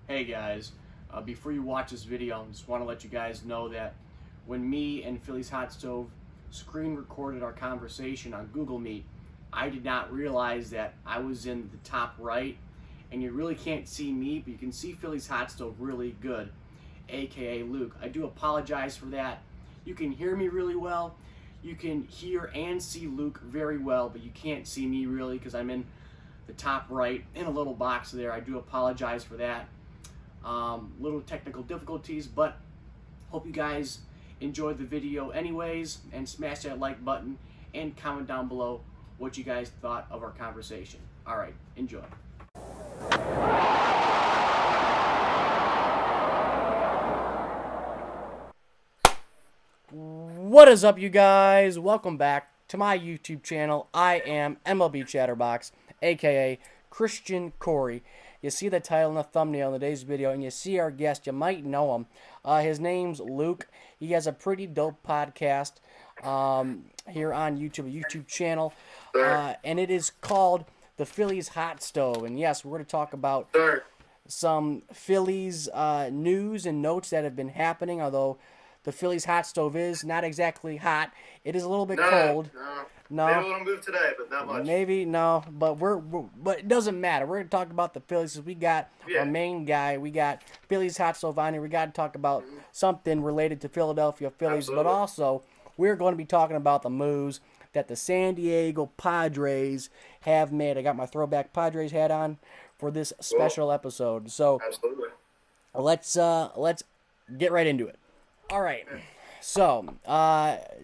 Hey guys, before you watch this video, I just want to let you guys know that when me and Phillies Hot Stove screen recorded our conversation on Google Meet, I did not realize that I was in the top right, and you really can't see me, but you can see Phillies Hot Stove really good, aka Luke. I do apologize for that. You can hear me really well. You can hear and see Luke very well, but you can't see me really because I'm in the top right in a little box there. I do apologize for that. Little technical difficulties, but hope you guys enjoyed the video anyways, and smash that like button and comment down below what you guys thought of our conversation. Alright, enjoy. What is up, you guys? Welcome back to my YouTube channel. I am MLB Chatterbox, aka Christian Corey. You see the title and the thumbnail in today's video, and you see our guest. You might know him. His name's Luke. He has a pretty dope podcast here on YouTube, a YouTube channel, and it is called The Phillies Hot Stove. And yes, we're going to talk about some Phillies news and notes that have been happening, although the Phillies Hot Stove is not exactly hot. It is a little bit cold. No. Maybe a little move today, but not much. Maybe, no, but but it doesn't matter. We're going to talk about the Phillies because we got our main guy. We got Phillies Hot Stove on here. We got to talk about something related to Philadelphia Phillies, Absolutely. but also we're going to be talking about the moves that the San Diego Padres have made. I got my throwback Padres hat on for this special episode. So Absolutely. let's get right into it. All right. So,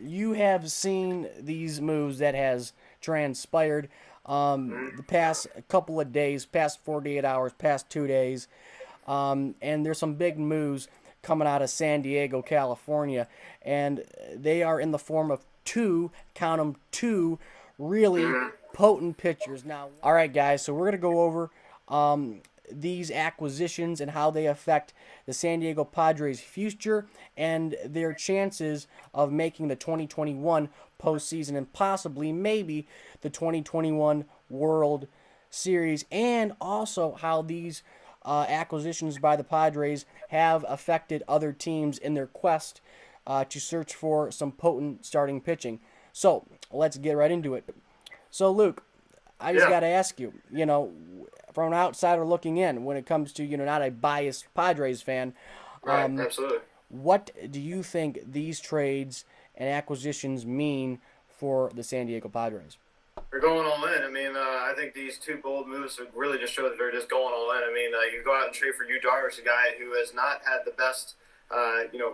you have seen these moves that has transpired the past couple of days, past 48 hours, past 2 days, and there's some big moves coming out of San Diego, California, and they are in the form of two really potent pitchers. Now, all right, guys, so we're going to go over these acquisitions and how they affect the San Diego Padres' future and their chances of making the 2021 postseason and possibly maybe the 2021 World Series, and also how these acquisitions by the Padres have affected other teams in their quest to search for some potent starting pitching. So let's get right into it. So Luke, I just got to ask you, from an outsider looking in, when it comes to, not a biased Padres fan, Right, absolutely. what do you think these trades and acquisitions mean for the San Diego Padres? They're going all in. I mean, I think these two bold moves really just show that they're just going all in. I mean, you go out and trade for Yu Darvish, a guy who has not had the best,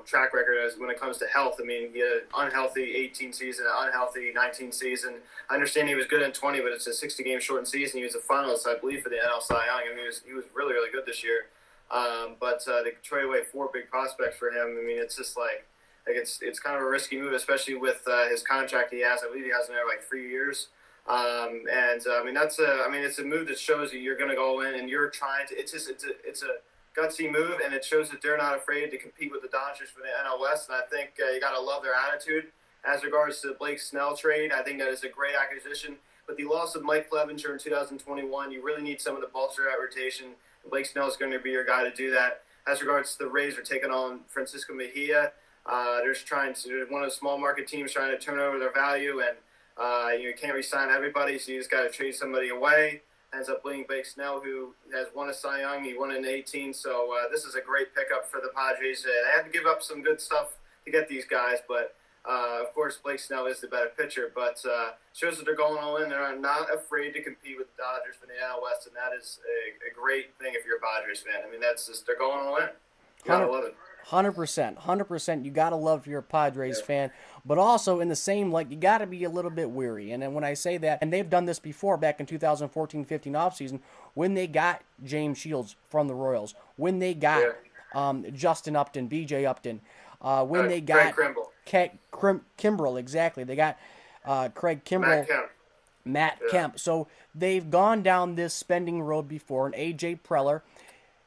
track record as when it comes to health. I mean, he had an unhealthy 18 season, an unhealthy 19 season. I understand he was good in 20, but it's a 60-game shortened season. He was a finalist, I believe, for the NL Cy Young. I mean, he was really, really good this year. But they traded away 4 big prospects for him. I mean, it's just like it's kind of a risky move, especially with his contract he has. I believe he has in there like 3 years. I mean, it's a move that shows that you're going to go in and you're trying to. It's a gutsy move, and it shows that they're not afraid to compete with the Dodgers for the NL West. And I think you got to love their attitude. As regards to the Blake Snell trade, I think that is a great acquisition. But the loss of Mike Clevenger in 2021, you really need someone to bolster that rotation. Blake Snell is going to be your guy to do that. As regards to the Rays, are taking on Francisco Mejia. They're one of the small market teams trying to turn over their value, and you can't re-sign everybody, so you just got to trade somebody away. Ends up bringing Blake Snell, who has won a Cy Young. He won in 18, so this is a great pickup for the Padres. They had to give up some good stuff to get these guys, but of course Blake Snell is the better pitcher. But shows that they're going all in. They're not afraid to compete with the Dodgers for the NL West, and that is a great thing if you're a Padres fan. I mean, they're going all in. You gotta love it. 100%. You gotta love if you're a Padres fan, but also in the same you gotta be a little bit weary. And then when I say that, and they've done this before back in 2014-15 offseason when they got James Shields from the Royals, when they got Justin Upton, B.J. Upton, when they got Craig Kimbrell, exactly. They got Craig Kimbrell, Matt Kemp. So they've gone down this spending road before, and A.J. Preller,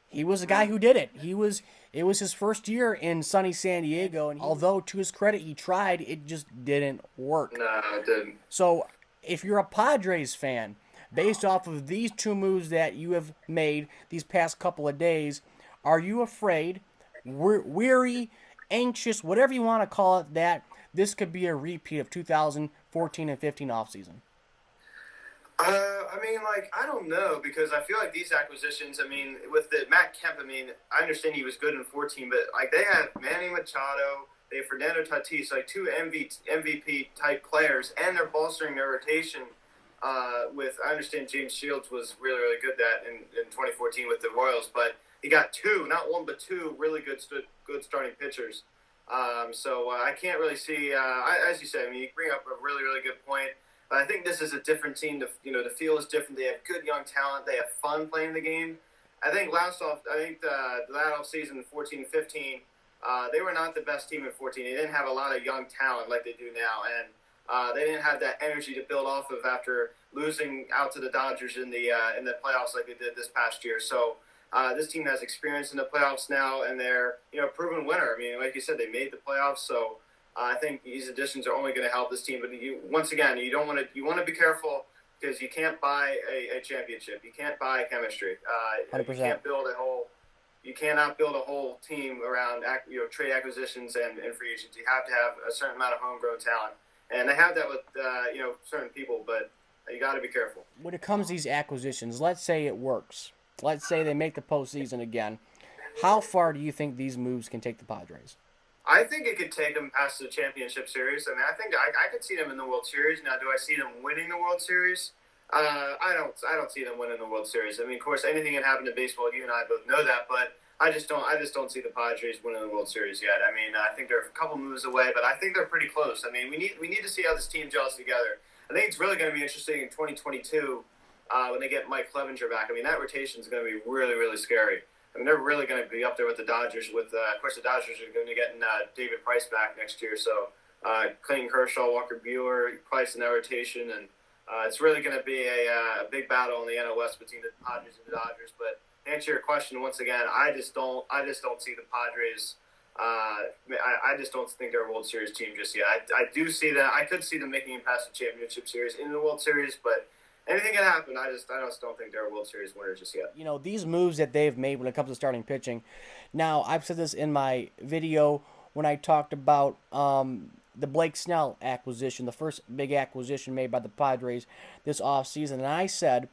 he was a guy who did it. It was his first year in sunny San Diego, and although to his credit he tried, it just didn't work. No, it didn't. So if you're a Padres fan, based off of these two moves that you have made these past couple of days, Are you afraid, weary, anxious, whatever you want to call it, that this could be a repeat of 2014 and 15 offseason? I mean, like, I don't know, because I feel like these acquisitions, I mean, with the Matt Kemp, I mean, I understand he was good in 14, but, like, they have Manny Machado, they have Fernando Tatis, like, two MVP-type players, and they're bolstering their rotation with, I understand James Shields was really, really good in 2014 with the Royals, but he got two, not one, but two really good starting pitchers. So I can't really see, as you said, I mean, you bring up a really, really good point. But I think this is a different team. The feel is different. They have good young talent. They have fun playing the game. I think that off season 14-15, they were not the best team in 14. They didn't have a lot of young talent like they do now, and they didn't have that energy to build off of after losing out to the Dodgers in the playoffs like they did this past year. So this team has experience in the playoffs now, and they're a proven winner. I mean, like you said, they made the playoffs, so. I think these additions are only going to help this team, but you want to be careful, because you can't buy a championship. You can't buy chemistry. 100%. You cannot build a whole team around trade acquisitions and free agents. You have to have a certain amount of homegrown talent, and they have that with certain people, but you got to be careful. When it comes to these acquisitions, let's say it works. Let's say they make the postseason again. How far do you think these moves can take the Padres? I think it could take them past the championship series. I mean, I think I could see them in the World Series. Now, do I see them winning the World Series? I don't see them winning the World Series. I mean, of course, anything can happen in baseball. You and I both know that, but I just don't see the Padres winning the World Series yet. I mean, I think they're a couple moves away, but I think they're pretty close. I mean, we need to see how this team gels together. I think it's really going to be interesting in 2022 when they get Mike Clevenger back. I mean, that rotation is going to be really, really scary. I mean, they're really going to be up there with the Dodgers. Of course, the Dodgers are going to get David Price back next year. So, Clayton Kershaw, Walker Buehler, Price in that rotation, and it's really going to be a big battle in the NL West between the Padres and the Dodgers. But to answer your question once again, I just don't see the Padres. I just don't think they're a World Series team just yet. I do see that. I could see them making it past the championship series in the World Series, but. Anything can happen. I just don't think they're a World Series winner just yet. These moves that they've made when it comes to starting pitching. Now, I've said this in my video when I talked about the Blake Snell acquisition, the first big acquisition made by the Padres this offseason. And I said,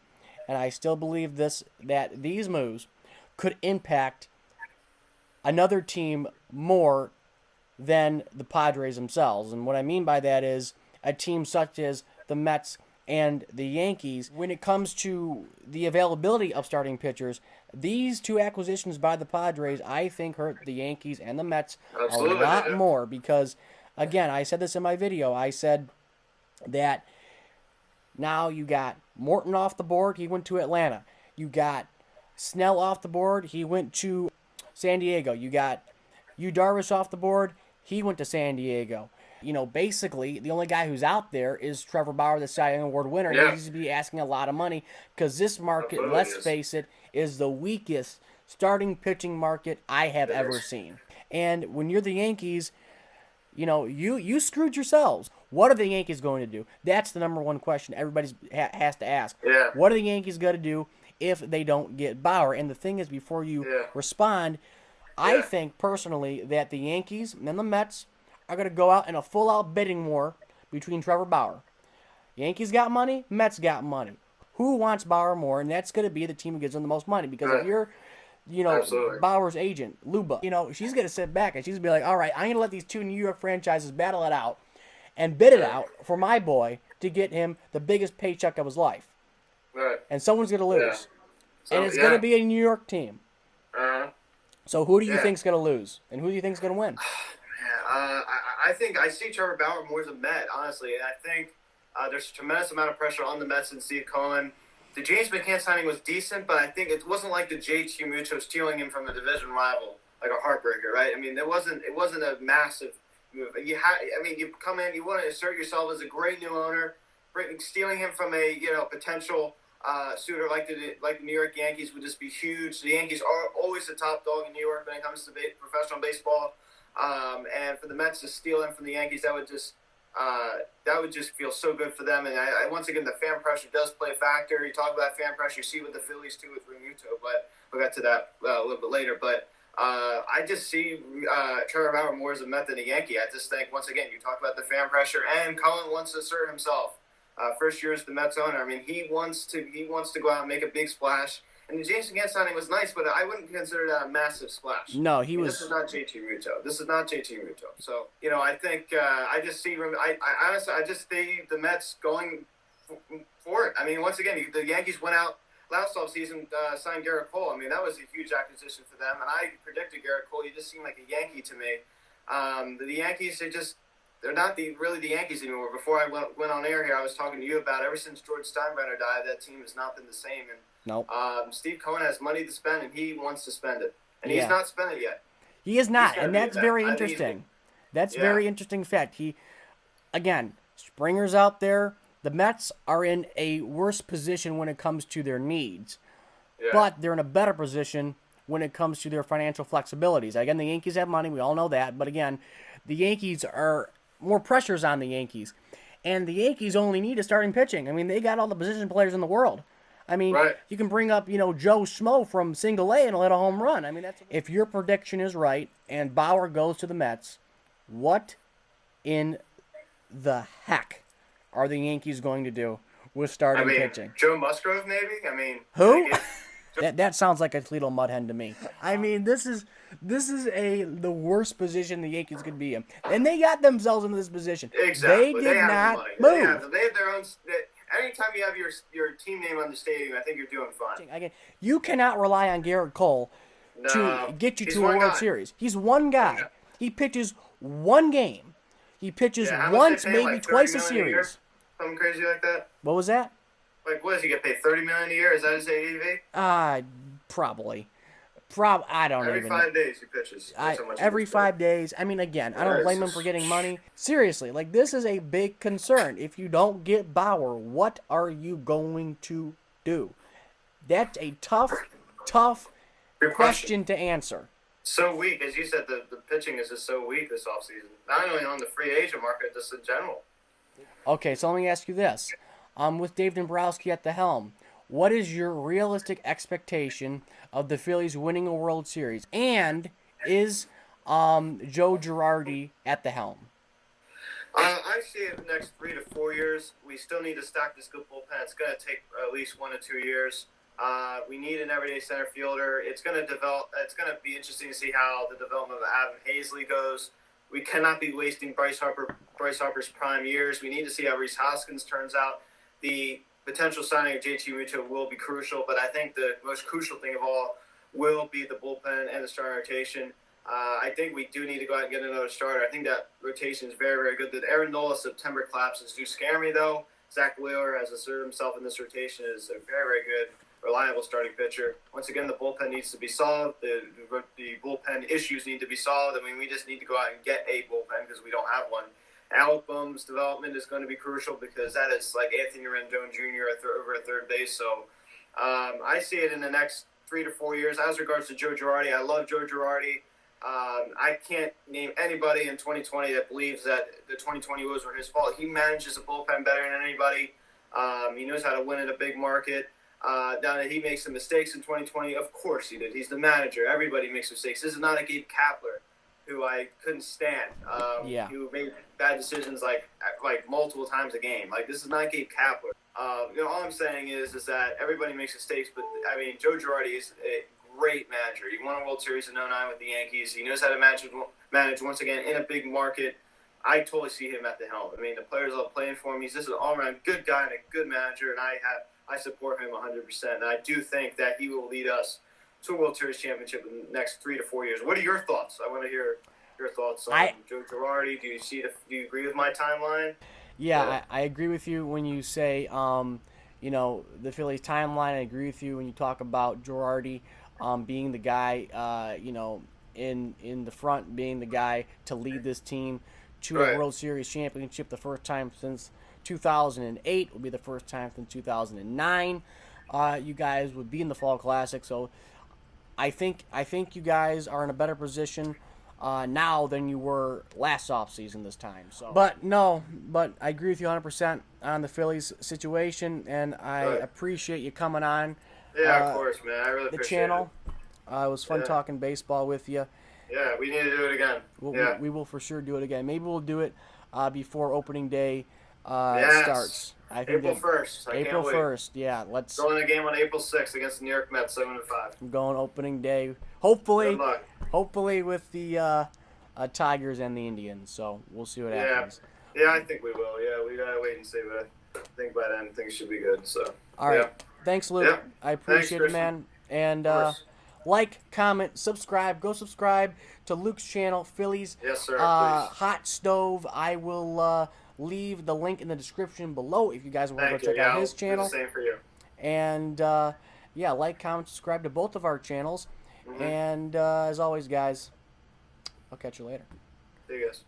and I still believe this, that these moves could impact another team more than the Padres themselves. And what I mean by that is a team such as the Mets and the Yankees. When it comes to the availability of starting pitchers, these two acquisitions by the Padres, I think, hurt the Yankees and the Mets a lot more because, again, I said this in my video. I said that now you got Morton off the board. He went to Atlanta. You got Snell off the board. He went to San Diego. You got Yu Darvish off the board. He went to San Diego. Basically, the only guy who's out there is Trevor Bauer, the Cy Young Award winner. Yeah. He needs to be asking a lot of money because this market, let's face it, is the weakest starting pitching market I have ever seen. And when you're the Yankees, you screwed yourselves. What are the Yankees going to do? That's the number one question everybody has to ask. Yeah. What are the Yankees going to do if they don't get Bauer? And the thing is, before you respond, I think personally that the Yankees and the Mets are going to go out in a full-out bidding war between Trevor Bauer. Yankees got money, Mets got money. Who wants Bauer more? And that's going to be the team who gives them the most money. Because if you're, Absolutely. Bauer's agent, Luba, she's going to sit back and she's going to be like, all right, I'm going to let these two New York franchises battle it out and bid it out for my boy to get him the biggest paycheck of his life. Right. And someone's going to lose. Yeah. And it's going to be a New York team. So who do you think's going to lose? And who do you think's going to win? I think I see Trevor Bauer more as a Met, honestly. And I think there's a tremendous amount of pressure on the Mets and Steve Cohen. The James McCann signing was decent, but I think it wasn't like the JT Mucho stealing him from a division rival, like a heartbreaker, right? I mean, it wasn't a massive move. You come in, you want to assert yourself as a great new owner. Stealing him from a potential suitor like the New York Yankees would just be huge. The Yankees are always the top dog in New York when it comes to professional baseball. And for the Mets to steal him from the Yankees, that would just that would just feel so good for them. And once again, the fan pressure does play a factor. You talk about fan pressure, you see what the Phillies do with Remuto, but we'll get to that a little bit later. But I just see Trevor Bauer more as a Met than a Yankee. I just think, once again, you talk about the fan pressure, and Cullen wants to assert himself. First year as the Mets owner. I mean, he wants to go out and make a big splash. And the Jason Gant signing was nice, but I wouldn't consider that a massive splash. No, This is not JT Remuto. This is not JT Remuto. So, I think I just see. I honestly, I just see the Mets going for it. I mean, once again, the Yankees went out last offseason, signed Garrett Cole. I mean, that was a huge acquisition for them, and I predicted Garrett Cole. He just seemed like a Yankee to me. The Yankees, they're not really the Yankees anymore. Before I went on air here, I was talking to you about ever since George Steinbrenner died, that team has not been the same. And nope. Steve Cohen has money to spend, and he wants to spend it, and he's not spent it yet. He is not, and that's very interesting. That's very interesting fact. Again, Springer's out there. The Mets are in a worse position when it comes to their needs, but they're in a better position when it comes to their financial flexibilities. Again, the Yankees have money. We all know that. But again, the Yankees are more pressures on the Yankees. And the Yankees only need a starting pitching. I mean, they got all the position players in the world. I mean, you can bring up, Joe Schmo from single A and let a home run. I mean, if your prediction is right and Bauer goes to the Mets, what in the heck are the Yankees going to do with starting pitching? Joe Musgrove, maybe? I mean, who? That sounds like a Toledo Mud Hen to me. I mean, this is the worst position the Yankees could be in, and they got themselves into this position. Exactly. They did not move. They have their own. Anytime you have your team name on the stadium, I think you're doing fine. Again, you cannot rely on Garrett Cole to get you to a World Series. He's one guy. Yeah. He pitches one game. He pitches once, maybe twice a series. Something crazy like that. What was that? Like, what does he get paid? $30 million a year? Is that his AAV? Probably. I don't even know. Every 5 days he pitches. Every 5 days. I mean, again, I don't blame him for getting money. Seriously, this is a big concern. If you don't get Bauer, what are you going to do? That's a tough question to answer. So weak. As you said, the pitching is just so weak this offseason. Not only on the free agent market, just in general. Okay, so let me ask you this. With Dave Dombrowski at the helm, what is your realistic expectation of the Phillies winning a World Series? And is Joe Girardi at the helm? I see it in the next 3 to 4 years. We still need to stack this good bullpen. It's going to take at least 1 to 2 years. We need an everyday center fielder. It's going to develop. It's going to be interesting to see how the development of Adam Hazley goes. We cannot be wasting Bryce Harper's prime years. We need to see how Rhys Hoskins turns out. The potential signing of JT Remuto will be crucial, but I think the most crucial thing of all will be the bullpen and the starting rotation. I think we do need to go out and get another starter. I think that rotation is very, very good. The Aaron Nola September collapses do scare me, though. Zach Wheeler has asserted himself in this rotation as a very, very good, reliable starting pitcher. Once again, the bullpen needs to be solved. The bullpen issues need to be solved. I mean, we just need to go out and get a bullpen because we don't have one. Alec Boehm's development is going to be crucial because that is like Anthony Rendon Jr. over at third base. So I see it in the next 3 to 4 years. As regards to Joe Girardi, I love Joe Girardi. I can't name anybody in 2020 that believes that the 2020 woes were his fault. He manages a bullpen better than anybody. He knows how to win in a big market. Now that he makes some mistakes in 2020, of course he did. He's the manager. Everybody makes mistakes. This is not a Gabe Kapler, who I couldn't stand. Who made bad decisions like multiple times a game. Like, this is not Gabe Kapler. All I'm saying is that everybody makes mistakes, but I mean, Joe Girardi is a great manager. He won a World Series in 2009 with the Yankees. He knows how to manage once again in a big market. I totally see him at the helm. I mean, the players love playing for him. He's just an all-around good guy and a good manager, and I support him 100%. And I do think that he will lead us to a World Series championship in the next 3 to 4 years. What are your thoughts? I want to hear your thoughts on Joe Girardi. Do you agree with my timeline? Yeah, I agree with you when you say, the Phillies timeline. I agree with you when you talk about Girardi being the guy, in the front, being the guy to lead this team to a World Series championship the first time since 2008. Will be the first time since 2009. You guys would be in the Fall Classic, so I think you guys are in a better position now than you were last offseason this time. So, but I agree with you 100% on the Phillies situation, and I appreciate you coming on. Yeah, of course, man. I really the appreciate channel. It was fun talking baseball with you. Yeah, we need to do it again. We will for sure do it again. Maybe we'll do it before opening day starts. I think April 1st. April 1st. Yeah, let's. Going a game on April 6th against the New York Mets, 7-5. I'm going opening day. Hopefully. Good luck. Hopefully with the Tigers and the Indians. So we'll see what happens. Yeah, I think we will. Yeah, we gotta wait and see, but I think by then things should be good. So. All right. Thanks, Luke. Yeah. I appreciate it, man. And like, comment, subscribe. Go subscribe to Luke's channel, Phillies. Yes, sir. Hot Stove. I will leave the link in the description below if you guys want to go check out his channel. Do the same for you. And like, comment, subscribe to both of our channels. And as always, guys, I'll catch you later. See you guys.